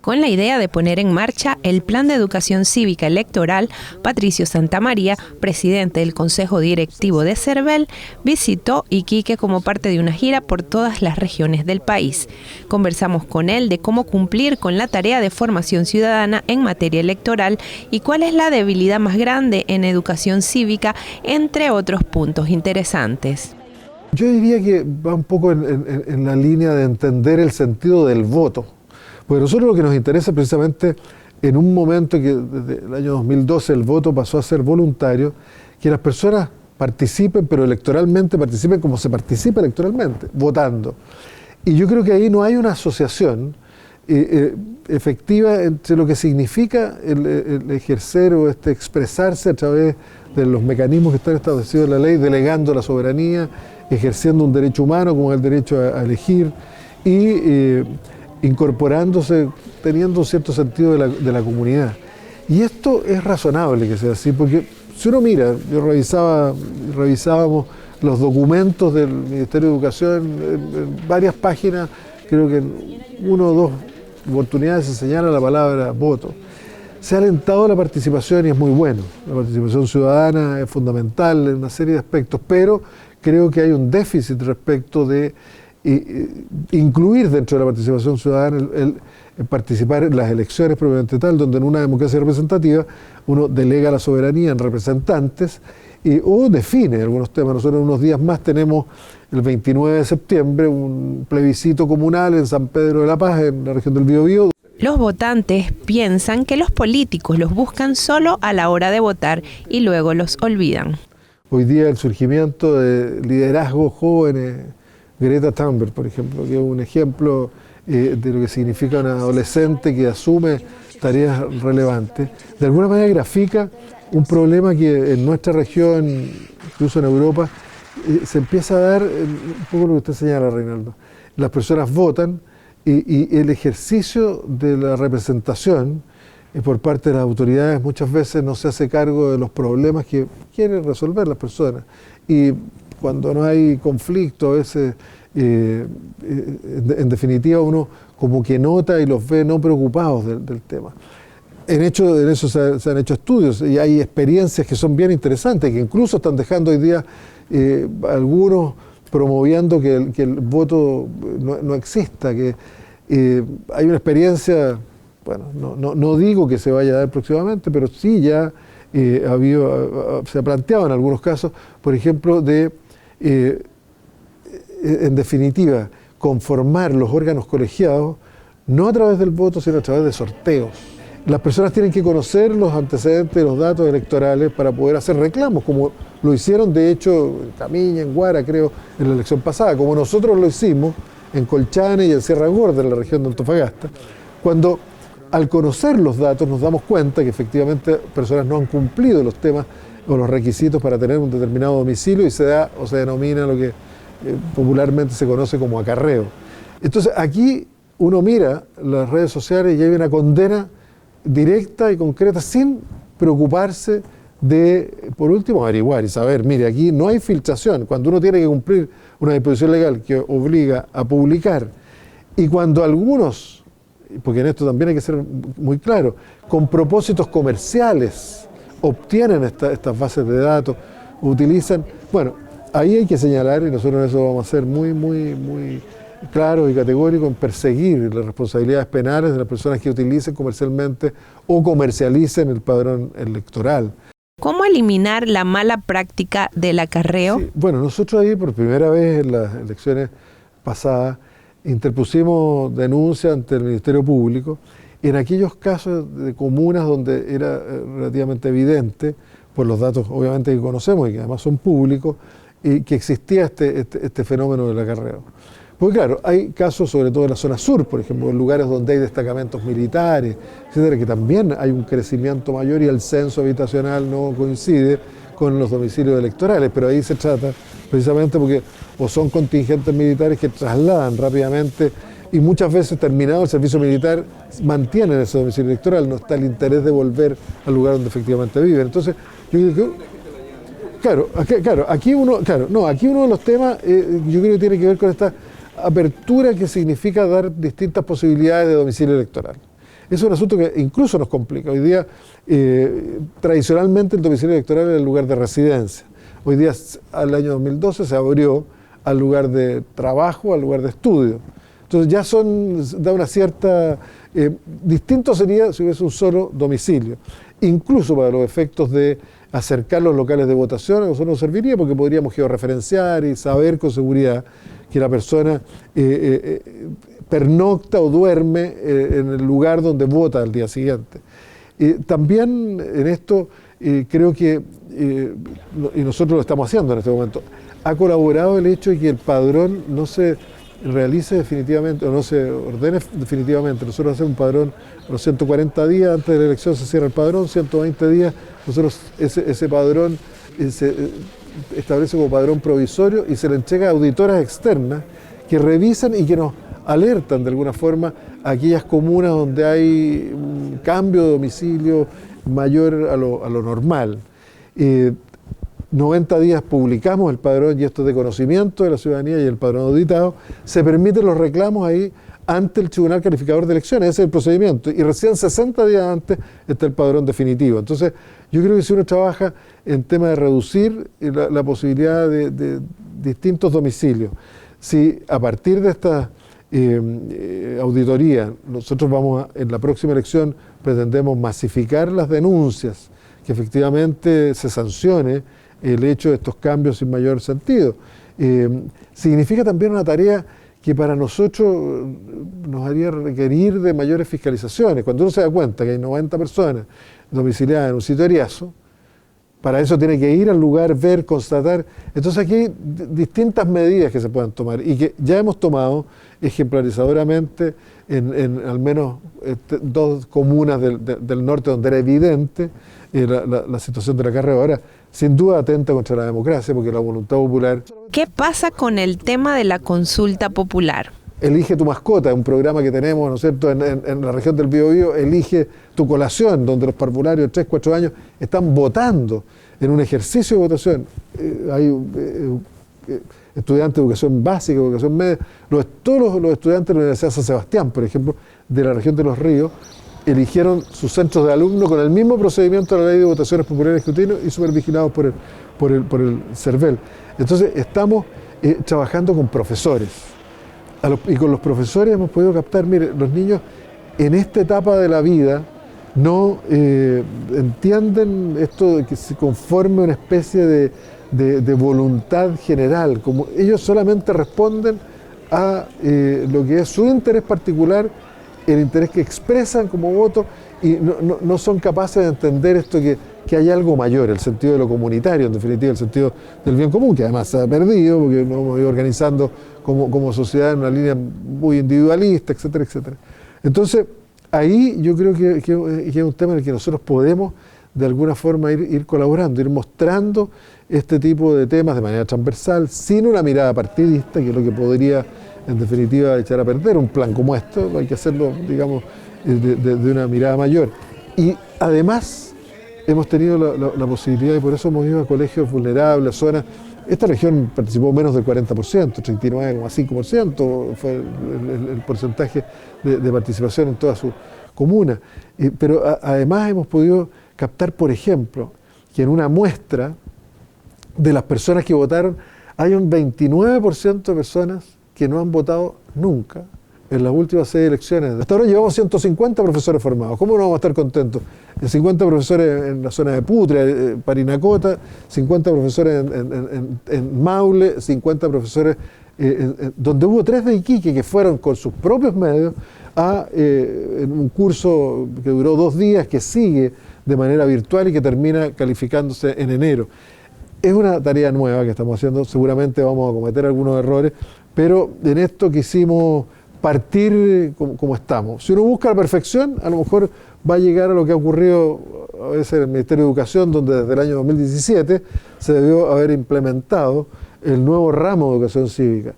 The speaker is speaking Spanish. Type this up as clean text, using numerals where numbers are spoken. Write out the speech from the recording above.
Con la idea de poner en marcha el Plan de Educación Cívica Electoral, Patricio Santamaría, presidente del Consejo Directivo de CERVEL, visitó Iquique como parte de una gira por todas las regiones del país. Conversamos con él de cómo cumplir con la tarea de formación ciudadana en materia electoral y cuál es la debilidad más grande en educación cívica, entre otros puntos interesantes. Yo diría que va un poco en la línea de entender el sentido del voto. Porque nosotros lo que nos interesa precisamente en un momento que desde el año 2012 el voto pasó a ser voluntario, que las personas participen, pero electoralmente participen como se participa electoralmente, votando. Y yo creo que ahí no hay una asociación efectiva entre lo que significa el ejercer o expresarse a través de los mecanismos que están establecidos en la ley, delegando la soberanía, ejerciendo un derecho humano como el derecho a elegir y incorporándose, teniendo un cierto sentido de la comunidad. Y esto es razonable que sea así, porque si uno mira, revisábamos los documentos del Ministerio de Educación en varias páginas, creo que en una o dos oportunidades se señala la palabra voto. Se ha alentado la participación y es muy bueno. La participación ciudadana es fundamental en una serie de aspectos, pero creo que hay un déficit respecto de incluir dentro de la participación ciudadana el participar en las elecciones propiamente tal, donde en una democracia representativa uno delega la soberanía en representantes o define algunos temas. Nosotros en unos días más tenemos el 29 de septiembre un plebiscito comunal en San Pedro de la Paz, en la región del Biobío. Los votantes piensan que los políticos los buscan solo a la hora de votar y luego los olvidan. Hoy día el surgimiento de liderazgos jóvenes, Greta Thunberg, por ejemplo, que es un ejemplo de lo que significa una adolescente que asume tareas relevantes, de alguna manera grafica un problema que en nuestra región, incluso en Europa, se empieza a dar, un poco lo que usted señala, Reinaldo. Las personas votan y el ejercicio de la representación por parte de las autoridades muchas veces no se hace cargo de los problemas que quieren resolver las personas. Y cuando no hay conflicto, a veces, en definitiva, uno como que nota y los ve no preocupados del tema. En eso se han hecho estudios y hay experiencias que son bien interesantes, que incluso están dejando hoy día algunos promoviendo que el voto no exista, que hay una experiencia, bueno, no digo que se vaya a dar próximamente, pero sí ya se ha planteado en algunos casos, por ejemplo, en definitiva, conformar los órganos colegiados no a través del voto, sino a través de sorteos. Las personas tienen que conocer los antecedentes, los datos electorales para poder hacer reclamos, como lo hicieron de hecho en Camiña, en Guara, creo, en la elección pasada, como nosotros lo hicimos en Colchane y en Sierra Gorda, en la región de Antofagasta, cuando al conocer los datos nos damos cuenta que efectivamente personas no han cumplido los temas o los requisitos para tener un determinado domicilio y se da o se denomina lo que popularmente se conoce como acarreo. Entonces aquí uno mira las redes sociales y hay una condena directa y concreta sin preocuparse de, por último, averiguar y saber, mire, aquí no hay filtración, cuando uno tiene que cumplir una disposición legal que obliga a publicar y cuando algunos, porque en esto también hay que ser muy claro, con propósitos comerciales obtienen estas bases de datos, utilizan, bueno, ahí hay que señalar, y nosotros en eso vamos a ser muy claros y categóricos en perseguir las responsabilidades penales de las personas que utilicen comercialmente o comercialicen el padrón electoral. ¿Cómo eliminar la mala práctica del acarreo? Sí, bueno, nosotros ahí por primera vez en las elecciones pasadas interpusimos denuncia ante el Ministerio Público en aquellos casos de comunas donde era relativamente evidente, por los datos obviamente que conocemos y que además son públicos, que existía este fenómeno del acarreo. Porque claro, hay casos sobre todo en la zona sur, por ejemplo, en lugares donde hay destacamentos militares, etcétera, que también hay un crecimiento mayor y el censo habitacional no coincide con los domicilios electorales, pero ahí se trata precisamente porque o son contingentes militares que trasladan rápidamente y muchas veces terminado el servicio militar mantienen ese domicilio electoral, no está el interés de volver al lugar donde efectivamente viven. Entonces, yo creo que aquí uno de los temas yo creo que tiene que ver con esta apertura que significa dar distintas posibilidades de domicilio electoral. es un asunto que incluso nos complica. Hoy día, tradicionalmente el domicilio electoral era el lugar de residencia. Hoy día, al año 2012, se abrió al lugar de trabajo, al lugar de estudio. Entonces ya da una cierta... distinto sería si hubiese un solo domicilio. Incluso para los efectos de acercar los locales de votación, a nosotros nos serviría porque podríamos georreferenciar y saber con seguridad que la persona pernocta o duerme en el lugar donde vota al día siguiente. También en esto creo que, y nosotros lo estamos haciendo en este momento, ha colaborado el hecho de que el padrón no se realice definitivamente o no se ordene definitivamente. Nosotros hacemos un padrón a los 140 días, antes de la elección se cierra el padrón, 120 días, nosotros ese padrón se establece como padrón provisorio y se le entrega a auditoras externas que revisan y que nos alertan de alguna forma a aquellas comunas donde hay un cambio de domicilio mayor a lo normal. 90 días publicamos el padrón y esto es de conocimiento de la ciudadanía y el padrón auditado, se permiten los reclamos ahí ante el Tribunal Calificador de Elecciones, ese es el procedimiento, y recién 60 días antes está el padrón definitivo. Entonces, yo creo que si uno trabaja en tema de reducir la posibilidad de distintos domicilios, si a partir de esta auditoría, nosotros en la próxima elección pretendemos masificar las denuncias, que efectivamente se sancione el hecho de estos cambios sin mayor sentido. Significa también una tarea que para nosotros nos haría requerir de mayores fiscalizaciones. Cuando uno se da cuenta que hay 90 personas domiciliadas en un sitio eriazo, para eso tiene que ir al lugar, ver, constatar. Entonces aquí hay distintas medidas que se pueden tomar y que ya hemos tomado ejemplarizadoramente en al menos 2 comunas del norte donde era evidente la situación de la carrera. Ahora, sin duda atenta contra la democracia, porque la voluntad popular... ¿Qué pasa con el tema de la consulta popular? Elige tu mascota, un programa que tenemos, ¿no es cierto?, en la región del Biobío, elige tu colación, donde los parvularios de 3, 4 años están votando en un ejercicio de votación. Hay estudiantes de educación básica, educación media, todos los estudiantes de la Universidad de San Sebastián, por ejemplo, de la región de Los Ríos, eligieron sus centros de alumnos con el mismo procedimiento de la ley de votaciones populares de escrutinio y supervigilados por el CERVEL. Entonces estamos trabajando con profesores y con los profesores hemos podido captar, mire, los niños en esta etapa de la vida no entienden esto de que se conforme una especie de voluntad general, como ellos solamente responden a lo que es su interés particular, el interés que expresan como voto y no son capaces de entender esto que hay algo mayor, el sentido de lo comunitario, en definitiva el sentido del bien común, que además se ha perdido porque nos hemos ido organizando como sociedad en una línea muy individualista, etcétera, etcétera. Entonces, ahí yo creo que es un tema en el que nosotros podemos de alguna forma ir colaborando, ir mostrando este tipo de temas de manera transversal, sin una mirada partidista, que es lo que podría en definitiva echar a perder un plan como esto. Hay que hacerlo, digamos, de una mirada mayor. Y además hemos tenido la posibilidad, y por eso hemos ido a colegios vulnerables, zonas. Esta región participó menos del 40%, 39,5% fue el porcentaje de participación en toda su comuna. Pero además hemos podido captar, por ejemplo, que en una muestra de las personas que votaron, hay un 29% de personas que no han votado nunca en las últimas 6 elecciones. Hasta ahora llevamos 150 profesores formados. ¿Cómo no vamos a estar contentos? 50 profesores en la zona de Putre, Parinacota, 50 profesores en Maule, 50 profesores donde hubo 3 de Iquique que fueron con sus propios medios en un curso que duró 2 días, que sigue de manera virtual y que termina calificándose en enero. Es una tarea nueva que estamos haciendo, seguramente vamos a cometer algunos errores, pero en esto quisimos partir como estamos. Si uno busca la perfección, a lo mejor va a llegar a lo que ha ocurrido a veces en el Ministerio de Educación, donde desde el año 2017 se debió haber implementado el nuevo ramo de educación cívica.